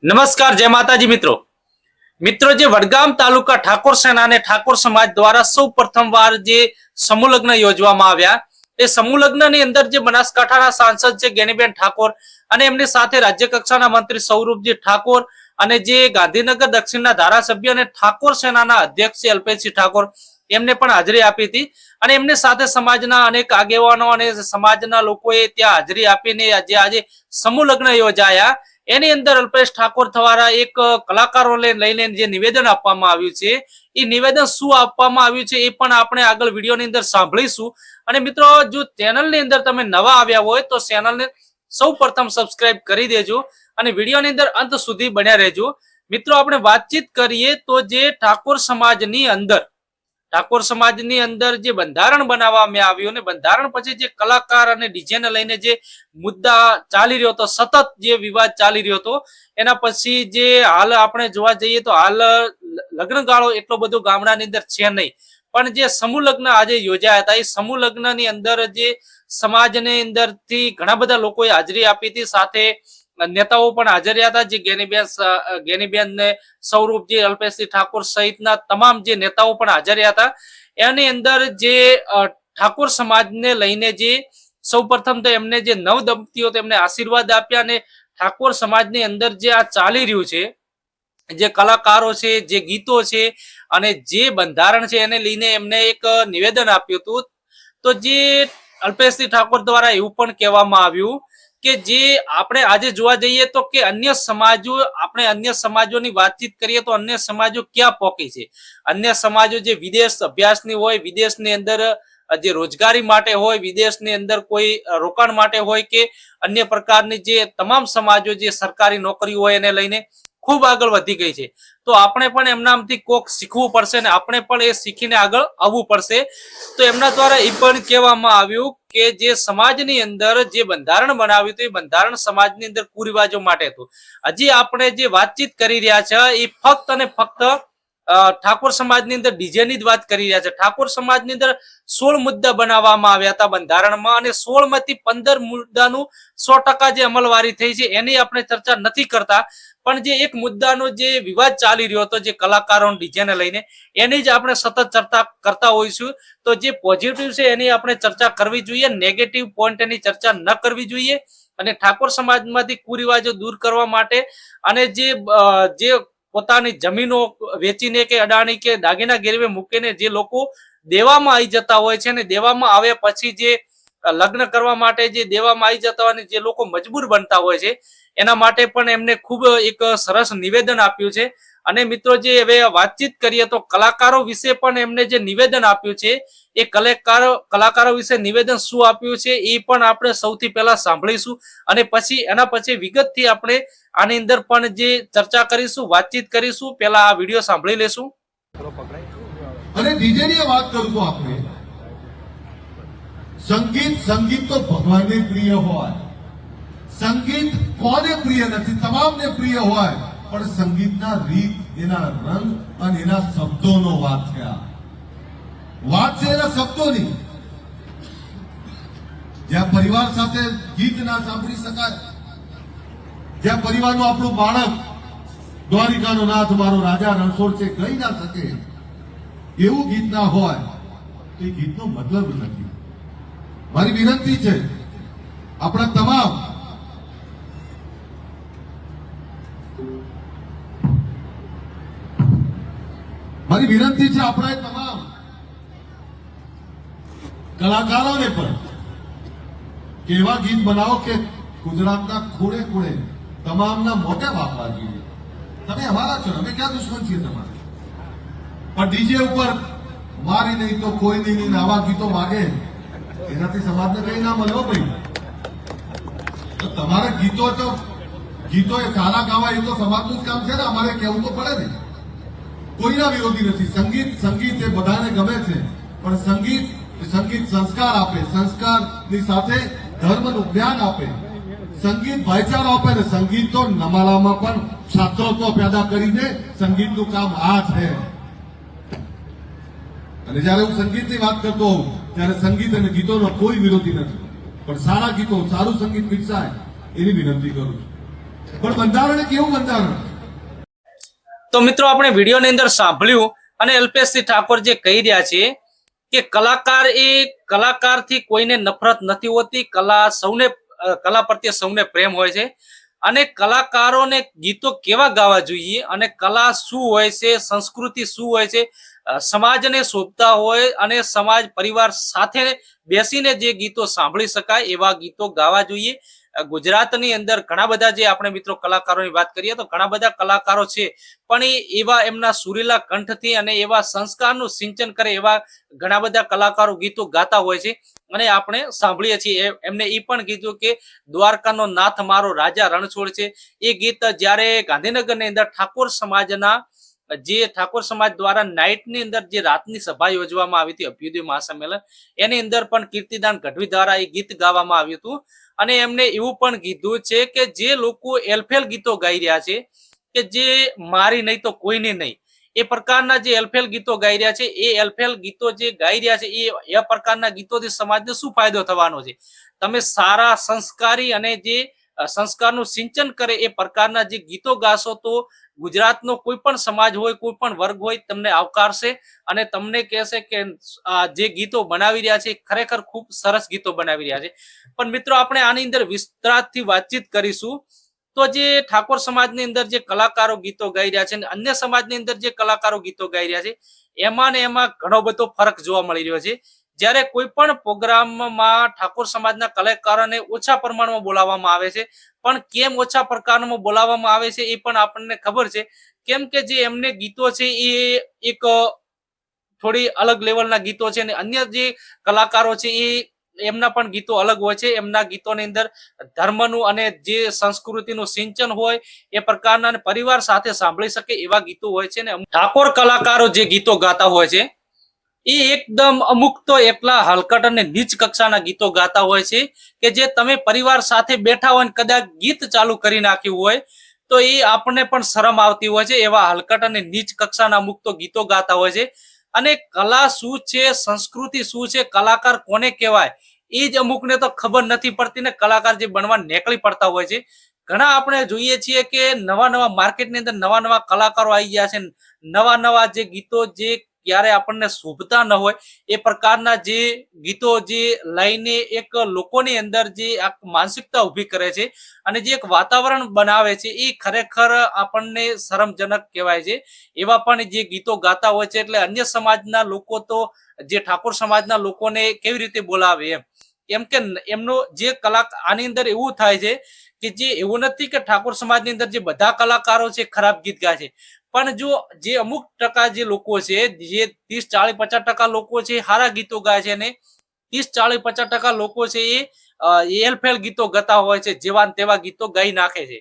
નમસ્કાર, જય માતાજી મિત્રો જે વડગામ તાલુકા ઠાકોર સેના અને ઠાકોર સમાજ દ્વારા સૌ પ્રથમવાર જે સમૂહ લગ્ન યોજવામાં આવ્યા એ સમૂહ લગ્નની અંદર જે બનાસકાંઠાના સાંસદ છે ગેનીબેન ઠાકોર અને એમની સાથે રાજ્ય કક્ષાના મંત્રી સૌરભજી ઠાકોર અને જે ગાંધીનગર દક્ષિણના ધારાસભ્ય અને ઠાકોર સેનાના અધ્યક્ષ છે અલ્પેશસિંહ ઠાકોર એમને પણ હાજરી આપી હતી અને એમની સાથે સમાજના અનેક આગેવાનો અને સમાજના લોકોએ ત્યાં હાજરી આપીને આજે સમૂહ લગ્ન યોજાયા એની અંદર અલ્પેશ ઠાકોર દ્વારા એક કલાકારોને લઈને જે નિવેદન આપવામાં આવ્યું છે એ નિવેદન શું આપવામાં આવ્યું છે એ પણ આપણે આગળ વિડીયોની અંદર સાંભળીશું અને મિત્રો જો ચેનલની અંદર તમે નવા આવ્યા હોય તો ચેનલને સૌ પ્રથમ સબસ્ક્રાઇબ કરી દેજો અને વિડીયોની અંદર અંત સુધી બન્યા રહેજો। મિત્રો આપણે વાતચીત કરીએ તો જે ઠાકોર સમાજની અંદર જે બંધારણ બનાવવામાં આવ્યું ને બંધારણ પછી જે કલાકાર અને ડીજે ને લઈને જે મુદ્દા ચાલી રહ્યો હતો, સતત જે વિવાદ ચાલી રહ્યો હતો, એના પછી જે હાલ આપણે જોવા જઈએ તો હાલ લગ્નગાળો એટલો બધો ગામડાની અંદર છે નહીં, પણ જે સમૂહ લગ્ન આજે યોજાયા હતા એ સમૂહ લગ્નની અંદર જે સમાજની અંદરથી ઘણા બધા લોકોએ હાજરી આપી હતી, સાથે નેતાઓ પણ હાજર રહ્યા હતા, જે ગેનીબેન ને સૌરભજી અલ્પેશસિંહ ઠાકોર સહિતના તમામ જે નેતાઓ પણ હાજર રહ્યા હતા। એની અંદર જે ઠાકોર સમાજને લઈને જે સૌપ્રથમ તો એમને જે નવ દંપતીઓ તેમને આશીર્વાદ આપ્યા અને ઠાકોર સમાજની અંદર જે આ ચાલી રહ્યું છે, જે કલાકારો છે, જે ગીતો છે અને જે બંધારણ છે એને લઈને એમને એક નિવેદન આપ્યું હતું। તો જે અલ્પેશસિંહ ઠાકોર દ્વારા એવું પણ કહેવામાં આવ્યું કે જે આપણે આજે જોવા જઈએ તો કે અન્ય સમાજોની વાતચીત કરીએ તો અન્ય સમાજો ક્યાં પહોંચી છે। અન્ય સમાજો જે વિદેશ અભ્યાસની હોય, વિદેશની અંદર જે રોજગારી માટે હોય, વિદેશની અંદર કોઈ રોકાણ માટે હોય કે અન્ય પ્રકારની જે તમામ સમાજો જે સરકારી નોકરી હોય એને લઈને ખૂબ આગળ વધી ગઈ છે, તો આપણે પણ એમનામાંથી કોક શીખવું પડશે ને આપણે પણ એ શીખીને આગળ આવવું પડશે। તો એમના દ્વારા એ પણ કહેવામાં આવ્યું કે જે સમાજની અંદર જે બંધારણ બનાવ્યું હતું એ બંધારણ સમાજની અંદર કુરિવાજો માટે હતું। હજી આપણે જે વાતચીત કરી રહ્યા છે એ ફક્ત અને ફક્ત ઠાકોર સમાજની અંદર ડીજેની જ વાત કરી રહ્યા છે। ઠાકોર સમાજની અંદર 16 મુદ્દા બનાવવામાં આવ્યા હતા બંધારણમાં અને 16 માંથી 15 મુદ્દાનું 100% જે અમલવારી થઈ છે એની આપણે ચર્ચા નથી કરતા, પણ જે એક મુદ્દાનો જે વિવાદ ચાલી રહ્યો હતો જે કલાકારો ડીજેને લઈને એની જ આપણે સતત ચર્ચા કરતા હોઈશું। તો જે પોઝિટિવ છે એની આપણે ચર્ચા કરવી જોઈએ, નેગેટિવ પોઈન્ટ એની ચર્ચા ન કરવી જોઈએ અને ઠાકોર સમાજમાંથી કુરિવાજો દૂર કરવા માટે અને જે પોતાની જમીનો વેચીને કે અડાણી કે દાગીના ગીરવે મૂકીને જે લોકો દેવામાં આવી જતા હોય છે ને દેવામાં આવ્યા પછી જે લગ્ન કરવા માટે જે દેવામાં આવી જતા હોય અને જે લોકો મજબૂર બનતા હોય છે એના માટે પણ એમને ખૂબ એક સરસ નિવેદન આપ્યું છે। અને મિત્રો જે હવે વાતચીત કરીએ તો કલાકારો વિશે પણ એમને જે નિવેદન આપ્યું છે એ કલાકારો વિશે નિવેદન શું આપ્યું છે એ પણ આપણે સૌથી પહેલા સાંભળીશું અને પછી એના પછી વિગતથી આપણે આની અંદર પણ જે ચર્ચા કરીશું, વાતચીત કરીશું। પહેલા આ વિડીયો સાંભળી લેશું। અને ડીજેની વાત કરું તો આપણે સંગીત તો ભગવાનને પ્રિય હોય, સંગીત કોને પ્રિય નથી, તમામને પ્રિય હોય, પણ સંગીતના રીત, એના રંગ અને એના શબ્દોનો વાત છે। વાત છે એના શબ્દોની। જ્યાં પરિવાર સાથે ગીત ના સાંભળી શકાય, જ્યાં પરિવારનું આપણું બાળક દ્વારિકાનો નાથ મારો રાજા રણછોડ છે ગઈ ના શકે એવું ગીત ના હોય તો એ ગીતનો મતલબ નથી। મારી વિનંતી છે આપણા તમામ કલાકારોને પણ કે એવા ગીત બનાવો કે ગુજરાતના ખૂણે ખૂણે તમામના મોઢે વાપવા જોઈએ। તમે અમારા છો, અમે ક્યાં દુશ્મન છીએ તમારે, પણ ડીજે ઉપર મારી નહીં તો કોઈ નહીં આવા ગીતો માગે એનાથી સમાજને કઈ ના મળે ભાઈ। તો તમારે ગીતો એ સારા ગાવા એ તો સમાજનું જ કામ છે ને, અમારે કહેવું તો પડે ને। કોઈના વિરોધી નથી। સંગીત એ બધાને ગમે છે, પણ સંગીત સંસ્કાર આપે, સંસ્કારની સાથે ધર્મનું જ્ઞાન આપે, સંગીત ભાઈચારો આપે ને સંગીત તો નમાલામાં પણ છાત્રત્વ પેદા કરીને સંગીતનું કામ આ છે। અને જયારે હું સંગીતની વાત કરતો હોઉં ત્યારે સંગીત અને ગીતોનો કોઈ વિરોધી નથી, પણ સારા ગીતો, સારું સંગીત વિકસાય એની વિનંતી કરું છું। પણ બંધારણ એ કેવું બંધારણ? તો મિત્રો આપણે વિડીયોની અંદર સાંભળ્યું અને અલ્પેશસિંહ ઠાકોર જે કહી રહ્યા છે કે કલાકારથી કોઈને નફરત નથી હોતી, કલા પ્રત્યે સૌને પ્રેમ હોય છે અને કલાકારોને ગીતો કેવા ગાવા જોઈએ અને કલા શું હોય છે, સંસ્કૃતિ શું હોય છે, સમાજને શોભતા હોય અને સમાજ પરિવાર સાથે બેસીને જે ગીતો સાંભળી શકાય એવા ગીતો ગાવા જોઈએ. ગુજરાતની અંદર ઘણા બધા જે આપણે મિત્રો કલાકારોની વાત કરીએ તો ઘણા બધા કલાકારો છે, પણ એવા એમના સુરીલા કંઠથી અને એવા સંસ્કારનું સિંચન કરે એવા ઘણા બધા કલાકારો ગીતો ગાતા હોય છે અને આપણે સાંભળીએ છીએ. એમને એ પણ કીધું કે દ્વારકાનો નાથ મારો રાજા રણછોડ છે. એ ગીત જ્યારે ગાંધીનગરની અંદર ઠાકોર સમાજ દ્વારા નાઇટની અંદર જે રાતની સભા યોજવામાં આવી હતી, અભ્યુદય મહાસંમેલન, એની અંદર પણ કીર્તિદાન ગઢવી દ્વારા એ ગીત ગાવામાં આવ્યું હતું અને એમને એવું પણ કીધું છે કે જે લોકો એલફેલ ગીતો ગાઈ રહ્યા છે કે જે મારી નહીં તો કોઈની નહીં એ પ્રકારના જે એલફેલ ગીતો ગાઈ રહ્યા છે, એ એલફેલ ગીતો જે ગાઈ રહ્યા છે એ પ્રકારના ગીતોથી સમાજને શું ફાયદો થવાનો છે? તમે સારા સંસ્કારી અને જે સંસ્કારનું સિંચન કરે એ પ્રકારના જે ગીતો ગાશો તો ગુજરાતનો કોઈ પણ સમાજ હોય, કોઈ પણ વર્ગ હોય તમને આવકારશે અને તમને કહેશે કે જે ગીતો બનાવી રહ્યા છે ખરેખર ખૂબ સરસ ગીતો બનાવી રહ્યા છે. પણ મિત્રો આપણે આની અંદર વિસ્તારથી વાતચીત કરીશું. તો જે ઠાકોર સમાજની અંદર જે કલાકારો ગીતો ગાઈ રહ્યા છે અને અન્ય સમાજની અંદર જે કલાકારો ગીતો ગાઈ રહ્યા છે એમાં ને એમાં ઘણો બધો ફરક જોવા મળી રહ્યો છે. જ્યારે કોઈ પણ પ્રોગ્રામમાં ઠાકોર સમાજના કલાકારોને ઓછા પ્રમાણમાં બોલાવવામાં આવે છે, પણ કેમ ઓછા પ્રકારમાં બોલાવવામાં આવે છે એ પણ આપણને ખબર છે. કેમ કે જે એમને ગીતો છે એ એક થોડી અલગ લેવલના ગીતો છે અને અન્ય જે કલાકારો છે એમના પણ ગીતો અલગ હોય છે. એમના ગીતોની અંદર ધર્મનું અને જે સંસ્કૃતિનું સિંચન હોય એ પ્રકારના પરિવાર સાથે સાંભળી શકે એવા ગીતો હોય છે. ને ઠાકોર કલાકારો જે ગીતો ગાતા હોય છે એ એકદમ અમુક તો એટલા હલકટ અને નીચ કક્ષાના ગીતો ગાતા હોય છે કે જે તમે પરિવાર સાથે બેઠા હોય ને કદાચ ગીત ચાલુ કરી નાખ્યું હોય તો એ આપણને પણ શરમ આવતી હોય છે. એવા હલકટ અને નીચ કક્ષાના અમુક તો ગીતો ગાતા હોય છે. અને કલા શું છે, સંસ્કૃતિ શું છે, કલાકાર કોને કહેવાય એ જ અમુકને તો ખબર નથી પડતી ને કલાકાર જે બનવા નીકળી પડતા હોય છે. ઘણા આપણે જોઈએ છીએ કે નવા માર્કેટની અંદર નવા કલાકારો આવી ગયા છે. નવા જે ગીતો જે ક્યારે આપણને શોભતા ન હોય એ પ્રકારના જે ગીતો જે લઈને એક લોકોની અંદર જે માનસિકતા ઊભી કરે છે અને જે એક વાતાવરણ બનાવે છે એ ખરેખર આપણને શરમજનક કહેવાય છે. એવા પણ જે ગીતો ગાતા હોય છે એટલે અન્ય સમાજના લોકો તો જે ઠાકોર સમાજના લોકોને કેવી રીતે બોલાવે એમ કે એમનો જે આની અંદર એવું થાય છે કે જે એવું નથી કે ઠાકોર સમાજની અંદર જે બધા કલાકારો છે ખરાબ ગીત ગાય છે, પણ જો જે અમુક ટકા જે લોકો છે, જે 30-40-50% લોકો છે સારા ગીતો ગાય છે અને 30-40-50% લોકો છે એ એલફેલ ગીતો ગાતા હોય છે, જેવા તેવા ગીતો ગાઈ નાખે છે.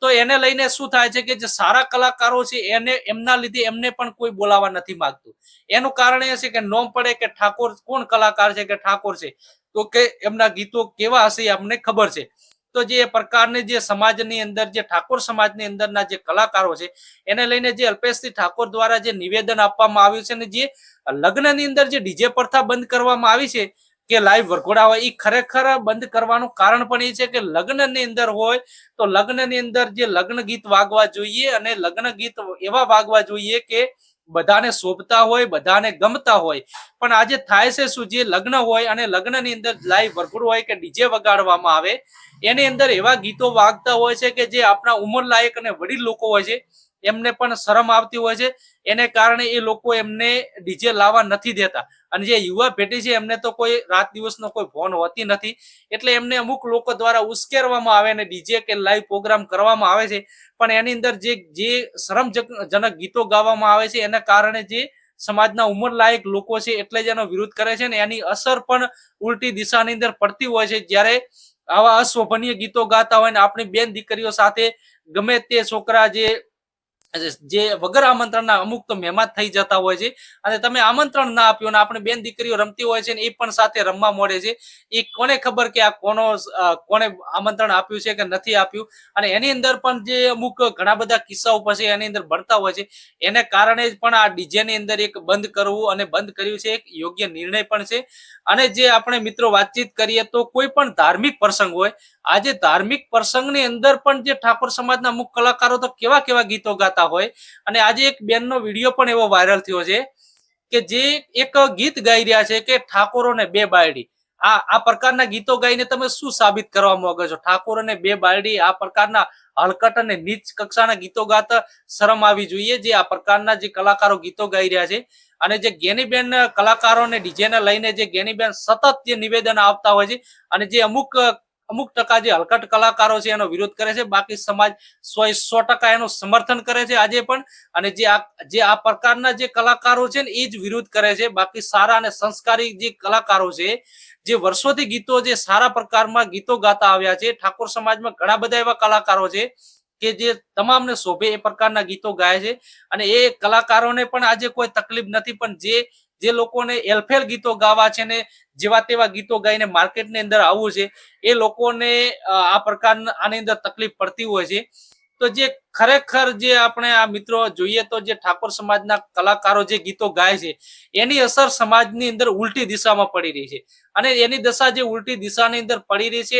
તો એને લઈને શું થાય છે કે જે સારા કલાકારો છે એમના લીધે એમને પણ કોઈ બોલાવા નથી માંગતું. એનું કારણ એ છે કે નોમ પડે કે ઠાકોર કોણ કલાકાર છે કે ઠાકોર છે, તો કે એમના ગીતો કેવા હશે અમને ખબર છે. તો જે પ્રકારની જે સમાજની અંદર જે ઠાકોર સમાજની અંદરના જે કલાકારો છે એને લઈને જે અલ્પેશસિંહ ઠાકોર દ્વારા જે નિવેદન આપવામાં આવ્યું છે અને જે લગ્નની અંદર જે ડીજે પ્રથા બંધ કરવામાં આવી છે કે લાઈવ વરઘોડા હોય, એ ખરેખર બંધ કરવાનું કારણ પણ એ છે કે લગ્નની અંદર હોય તો લગ્નની અંદર જે લગ્ન ગીત વાગવા જોઈએ અને લગ્ન ગીત એવા વાગવા જોઈએ કે બધાને શોભતા હોય, બધાને ગમતા હોય. પણ આજે થાય છે શું, જે લગ્ન હોય અને લગ્નની અંદર લાઈવ વરઘોડું હોય કે ડીજે વગાડવામાં આવે એની અંદર એવા ગીતો વાગતા હોય છે કે જે આપણા ઉંમર લાયક અને વડીલ લોકો હોય છે એમને પણ શરમ આવતી હોય છે. એને કારણે એ લોકો એમને ડીજે લાવવા નથી દેતા અને જે યુવા પેઢી છે એમને તો કોઈ રાત દિવસનો કોઈ ફોન હોતી નથી એટલે એમને અમુક લોકો દ્વારા ઉશ્કેરવામાં આવે અને ડીજે કે લાઈવ પ્રોગ્રામ કરવામાં આવે છે. પણ એની અંદર જે શરમજનક ગીતો ગાવામાં આવે છે એના કારણે જે સમાજના ઉંમર લાયક લોકો છે એટલે જ એનો વિરોધ કરે છે ને એની અસર પણ ઉલટી દિશાની અંદર પડતી હોય છે. જ્યારે આવા અશોભનીય ગીતો ગાતા હોય ને આપણી બેન દીકરીઓ સાથે ગમે તે છોકરા જે વગર આમંત્રણના અમુક તો મહેમાન થઈ જતા હોય છે અને તમે આમંત્રણ ના આપ્યું અને આપણે બેન દીકરીઓ રમતી હોય છે ને એ પણ સાથે રમવા મળે છે. એ કોને ખબર કે આ કોને આમંત્રણ આપ્યું છે કે નથી આપ્યું. અને એની અંદર પણ જે અમુક ઘણા બધા કિસ્સાઓ પછી એની અંદર બનતા હોય છે એને કારણે જ પણ આ ડીજે ની અંદર એક બંધ કરવું અને બંધ કર્યું છે એક યોગ્ય નિર્ણય પણ છે. અને જે આપણે મિત્રો વાતચીત કરીએ તો કોઈ પણ ધાર્મિક પ્રસંગ હોય આજે ધાર્મિક પ્રસંગની અંદર પણ જે ઠાકોર સમાજના અમુક કલાકારો તો કેવા કેવા ગીતો ગાતા હોય. અને આજે એક બેનનો વિડીયો પણ એવો વાયરલ થયો છે કે જે એક ગીત ગાઈ રહ્યા છે કે ઠાકોરોને બે બાયડી. આ પ્રકારના ગીતો ગાઈને તમે શું સાબિત કરવા માંગો છો? ઠાકોરોને બે બાયડી, આ પ્રકારના હલકટ અને નીચ કક્ષાના ગીતો ગાતા શરમ આવી જોઈએ. જે આ પ્રકારના જે કલાકારો ગીતો ગાઈ રહ્યા છે અને જે જ્ઞાનીબેન કલાકારોને ડીજેને લઈને જે જ્ઞાનીબેન સતત જે નિવેદન આપતા હોય છે અને જે અમુક ટકા જે હલકટ કલાકારો છે એનો વિરોધ કરે છે, બાકી સમાજ 100% એનું સમર્થન કરે છે આજે પણ. અને જે આ પ્રકારના જે કલાકારો છે ને એ જ વિરોધ કરે છે. બાકી સારા અને સંસ્કારી જે કલાકારો છે, જે વર્ષોથી ગીતો, જે સારા પ્રકારમાં ગીતો ગાતા આવ્યા છે, ઠાકોર સમાજમાં ઘણા બધા એવા કલાકારો છે કે જે તમામને શોભે એ પ્રકારના ગીતો ગાય છે. અને એ કલાકારોને પણ આજે કોઈ તકલીફ નથી, પણ જે લોકોને એલફેલ ગીતો ગાવા છે ને જેવા તેવા ગીતો ગાઈને માર્કેટની અંદર આવવું છે, એ લોકોને આ પ્રકારના આની અંદર તકલીફ પડતી હોય છે. તો જે ખરેખર જે આપણે આ મિત્રો જોઈએ તો જે ઠાકોર સમાજના કલાકારો જે ગીતો ગાય છે એની અસર સમાજની અંદર ઉલટી દિશામાં પડી રહી છે. અને એની દશા જે ઉલટી દિશાની અંદર પડી રહી છે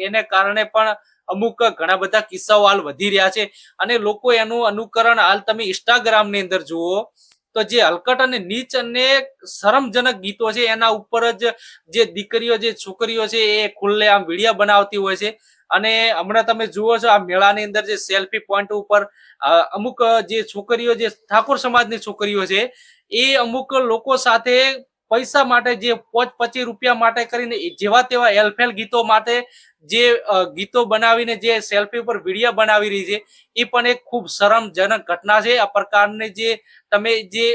એને કારણે પણ અમુક ઘણા બધા કિસ્સાઓ હાલ વધી રહ્યા છે. અને લોકો એનું અનુકરણ હાલ તમે ઇન્સ્ટાગ્રામની અંદર જુઓ તો જે હલકટ અને નીચ અને શરમજનક ગીતો છે એના ઉપર જ જે દીકરીઓ, જે છોકરીઓ છે એ ખુલ્લે આમ વિડીયો બનાવતી હોય છે. અને હમણાં તમે જુઓ છો આ મેળાની અંદર જે સેલ્ફી પોઈન્ટ ઉપર અમુક જે છોકરીઓ, જે ઠાકોર સમાજની છોકરીઓ છે, એ અમુક લોકો સાથે પૈસા માટે, જે 25 રૂપિયા માટે કરીને જેવા તેવા એલફેલ ગીતો માટે જે ગીતો બનાવીને જે સેલ્ફી ઉપર વિડીયો બનાવી રહી છે, એ પણ એક ખૂબ શરમજનક ઘટના છે. આ પ્રકારની જે તમે જે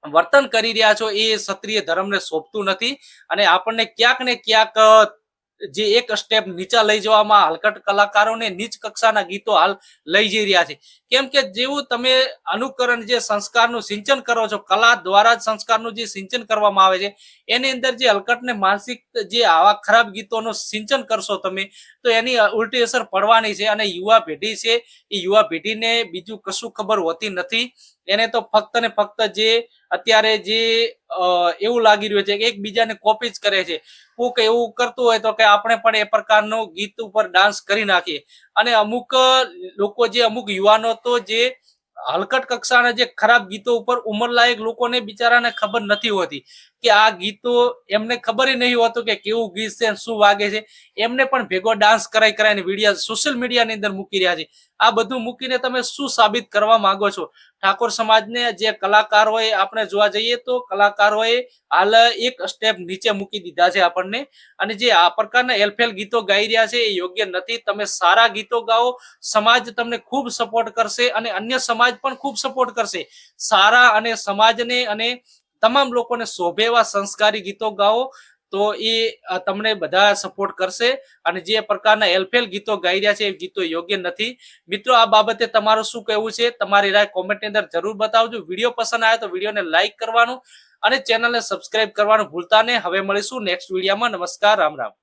વર્તન કરી રહ્યા છો એ ક્ષત્રિય ધર્મને શોભતું નથી. અને આપણને ક્યાંક ને ક્યાંક જે એક સ્ટેપ નીચા લઈ જવામાં હલકટ કલાકારોને નીચ કક્ષાના ગીતો હાલ લઈ જઈ રહ્યા છે. કેમ કે જેવું તમે અનુકરણ, જે સંસ્કારનું સિંચન કરો છો, કલા દ્વારા જ સંસ્કારનું જે સિંચન કરવામાં આવે છે, એની અંદર જે હલકટને માનસિક જે આવા ખરાબ ગીતોનું સિંચન કરશો તમે, તો એની ઉલટી અસર પડવાની છે. અને યુવા પેઢી છે, એ યુવા પેઢીને બીજું કશું ખબર હોતી નથી. એને તો ફક્ત ને ફક્ત જે અત્યારે જે એવું લાગી રહ્યું છે કે એકબીજાને કોપી જ કરે છે. કોક એવું કરતું હોય તો કે આપણે પણ એ પ્રકારનું ગીત ઉપર ડાન્સ કરી નાખીએ. અને અમુક લોકો, જે અમુક યુવાનો તો જે હલકટ કક્ષાના જે ખરાબ ગીતો ઉપર ઉંમરલાયક લોકોને બિચારાને ખબર નથી હોતી કે આ ગીતો, એમને ખબર નહીં હોતું કે કેવું ગીત છે, શું વાગે છે. એમને પણ ભેગો ડાન્સ કરાઈને વિડીયો સોશિયલ મીડિયાની અંદર મૂકી રહ્યા છે. આ બધું મૂકીને તમે શું સાબિત કરવા માંગો છો? ઠાકોર સમાજને જે કલાકારોએ, આપણે જોવા જઈએ તો કલાકારોએ હાલ એક સ્ટેપ નીચે મૂકી દીધા છે આપણને. અને જે આ પ્રકારના એલફેલ ગીતો ગાઈ રહ્યા છે એ યોગ્ય નથી. તમે સારા ગીતો ગાઓ, સમાજ તમને ખૂબ સપોર્ટ કરશે અને અન્ય સમાજ પણ ખૂબ સપોર્ટ કરશે. સારા અને સમાજને અને તમામ લોકોને શોભે એવા સંસ્કારી ગીતો ગાઓ તો એ તમને બધા સપોર્ટ કરશે. અને જે પ્રકારના એલફેલ ગીતો ગાઈ રહ્યા છે એ ગીતો યોગ્ય નથી. મિત્રો, આ બાબતે તમારું શું કહેવું છે? તમારી રાય કોમેન્ટની અંદર જરૂર બતાવજો. વિડીયો પસંદ આવે તો વિડીયોને લાઈક કરવાનું અને ચેનલને સબસ્ક્રાઇબ કરવાનું ભૂલતા નહીં. હવે મળીશું નેક્સ્ટ વિડીયોમાં. નમસ્કાર, રામ રામ.